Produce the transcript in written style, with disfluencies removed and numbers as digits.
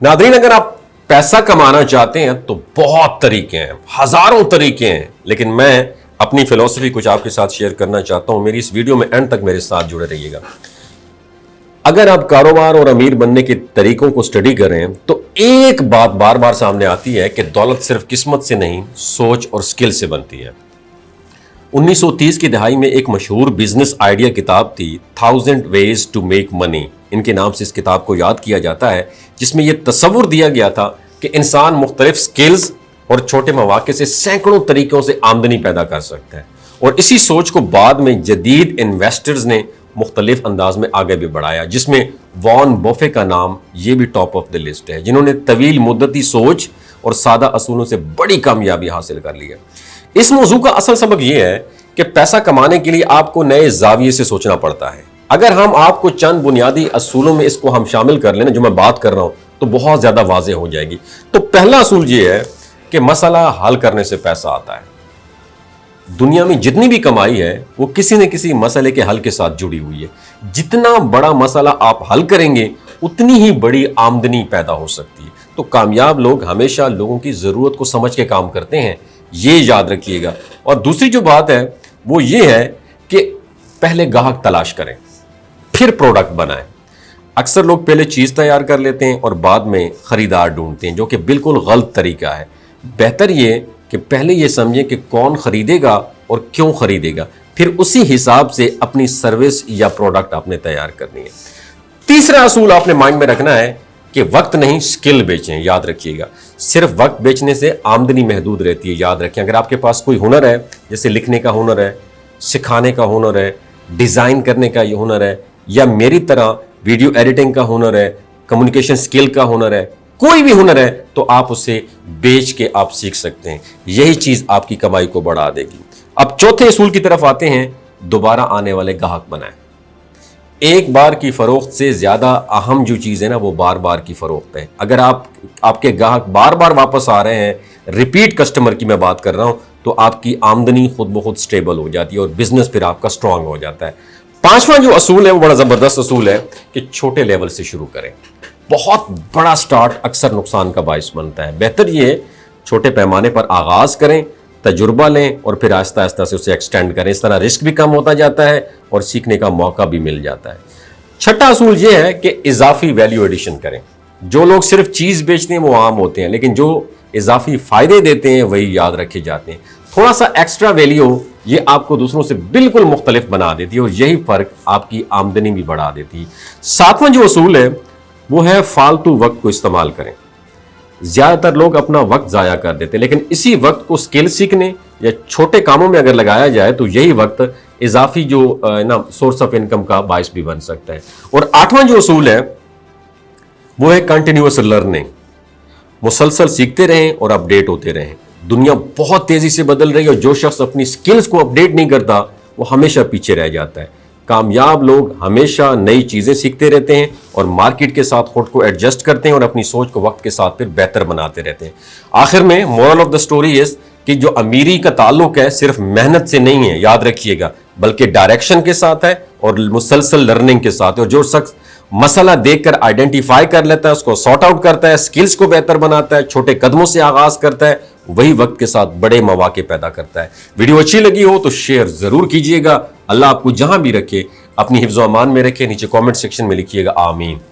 Nadreen, अगर आप पैसा कमाना चाहते हैं तो बहुत तरीके हैं, हजारों तरीके हैं, लेकिन मैं अपनी फिलॉसफी कुछ आपके साथ शेयर करना चाहता हूं। मेरी इस वीडियो में एंड तक मेरे साथ जुड़े रहिएगा। अगर आप कारोबार और अमीर बनने के तरीकों को स्टडी करें तो एक बात बार बार सामने आती है कि दौलत सिर्फ किस्मत से नहीं, सोच और स्किल से बनती है। 1930 की दहाई में एक मशहूर बिजनेस आइडिया किताब थी 1000 वेज टू मेक मनी, इनके नाम से इस किताब को याद किया जाता है, जिसमें यह तस्वुर दिया गया था कि इंसान मुख्तलिफ स्किल्स और छोटे मौके से सैकड़ों तरीकों से आमदनी पैदा कर सकता है। और इसी सोच को बाद में जदीद इन्वेस्टर्स ने मुख्तलिफ अंदाज में आगे भी बढ़ाया, जिसमें वॉरेन बफेट का नाम ये भी टॉप ऑफ द लिस्ट है, जिन्होंने तवील मुद्दती सोच और सादा असूलों से बड़ी कामयाबी हासिल कर ली है। इस मौजू का असल सबक यह है कि पैसा कमाने के लिए आपको नए जाविये से सोचना पड़ता है। अगर हम आपको चंद बुनियादी असूलों में इसको हम शामिल कर लेना जो मैं बात कर रहा हूं तो बहुत ज्यादा वाज़ेह हो जाएगी। तो पहला असूल यह है कि मसला हल करने से पैसा आता है। दुनिया में जितनी भी कमाई है वो किसी न किसी मसले के हल के साथ जुड़ी हुई है। जितना बड़ा मसला आप हल करेंगे उतनी ही बड़ी आमदनी पैदा हो सकती है। तो कामयाब लोग हमेशा लोगों की जरूरत को समझ के काम करते हैं, ये याद रखिएगा। और दूसरी जो बात है वो ये है कि पहले ग्राहक तलाश करें, फिर प्रोडक्ट बनाएं। अक्सर लोग पहले चीज तैयार कर लेते हैं और बाद में खरीदार ढूंढते हैं, जो कि बिल्कुल गलत तरीका है। बेहतर ये कि पहले ये समझें कि कौन खरीदेगा और क्यों खरीदेगा, फिर उसी हिसाब से अपनी सर्विस या प्रोडक्ट आपने तैयार करनी है। तीसरा असूल आपने माइंड में रखना है कि वक्त नहीं, स्किल बेचें। याद रखिएगा, सिर्फ वक्त बेचने से आमदनी महदूद रहती है। याद रखें, अगर आपके पास कोई हुनर है, जैसे लिखने का हुनर है, सिखाने का हुनर है, डिजाइन करने का ये हुनर है, या मेरी तरह वीडियो एडिटिंग का हुनर है, कम्युनिकेशन स्किल का हुनर है, कोई भी हुनर है, तो आप उसे बेच के आप सीख सकते हैं। यही चीज आपकी कमाई को बढ़ा देगी। अब चौथे असूल की तरफ आते हैं, दोबारा आने वाले ग्राहक बनाएं। एक बार की फरोख्त से ज्यादा अहम जो चीज है ना, वो बार बार की फरोख्त है। अगर आपके ग्राहक बार बार वापस आ रहे हैं, रिपीट कस्टमर की मैं बात कर रहा हूं, तो आपकी आमदनी खुद ब खुद स्टेबल हो जाती है और बिजनेस फिर आपका स्ट्रांग हो जाता है। पांचवा जो असूल है वो बड़ा जबरदस्त असूल है कि छोटे लेवल से शुरू करें। बहुत बड़ा स्टार्ट अक्सर नुकसान का बायस बनता है। बेहतर ये छोटे पैमाने पर आगाज करें, तजुर्बा लें और फिर आहिस्ता आहिस्ता से उसे एक्सटेंड करें। इस तरह रिस्क भी कम होता जाता है और सीखने का मौका भी मिल जाता है। छठा असूल ये है कि इजाफी वैल्यू एडिशन करें। जो लोग सिर्फ चीज बेचते हैं वो आम होते हैं, लेकिन जो इजाफी फायदे देते हैं वही याद रखे जाते हैं। थोड़ा सा एक्स्ट्रा वैल्यू ये आपको दूसरों से बिल्कुल मुख्तलिफ बना देती है और यही फर्क आपकी आमदनी भी बढ़ा देती है। सातवां जो असूल है वो है फालतू वक्त को इस्तेमाल करें। ज्यादातर लोग अपना वक्त जाया कर देते हैं, लेकिन इसी वक्त को स्किल सीखने या छोटे कामों में अगर लगाया जाए तो यही वक्त इजाफी जो ना सोर्स ऑफ इनकम का बायस भी बन सकता है। और आठवां जो असूल है वो है कंटिन्यूअस लर्निंग। मुसलसल सीखते रहें और अपडेट होते रहें। दुनिया बहुत तेजी से बदल रही है और जो शख्स अपनी स्किल्स को अपडेट नहीं करता वो हमेशा पीछे रह जाता है। कामयाब लोग हमेशा नई चीजें सीखते रहते हैं और मार्केट के साथ खुद को एडजस्ट करते हैं और अपनी सोच को वक्त के साथ फिर बेहतर बनाते रहते हैं। आखिर में moral of the story is कि जो अमीरी का ताल्लुक है सिर्फ मेहनत से नहीं है, याद रखिएगा, बल्कि डायरेक्शन के साथ है और मुसलसल लर्निंग के साथ है। और जो शख्स मसला देखकर आइडेंटिफाई कर लेता है, उसको सॉर्ट आउट करता है, स्किल्स को बेहतर बनाता है, छोटे कदमों से आगाज करता है, वही वक्त के साथ बड़े मौके पैदा करता है। वीडियो अच्छी लगी हो तो शेयर जरूर कीजिएगा। अल्लाह आपको जहां भी रखे अपनी हिफ्ज़ व अमान में रखे। नीचे कमेंट सेक्शन में लिखिएगा आमीन।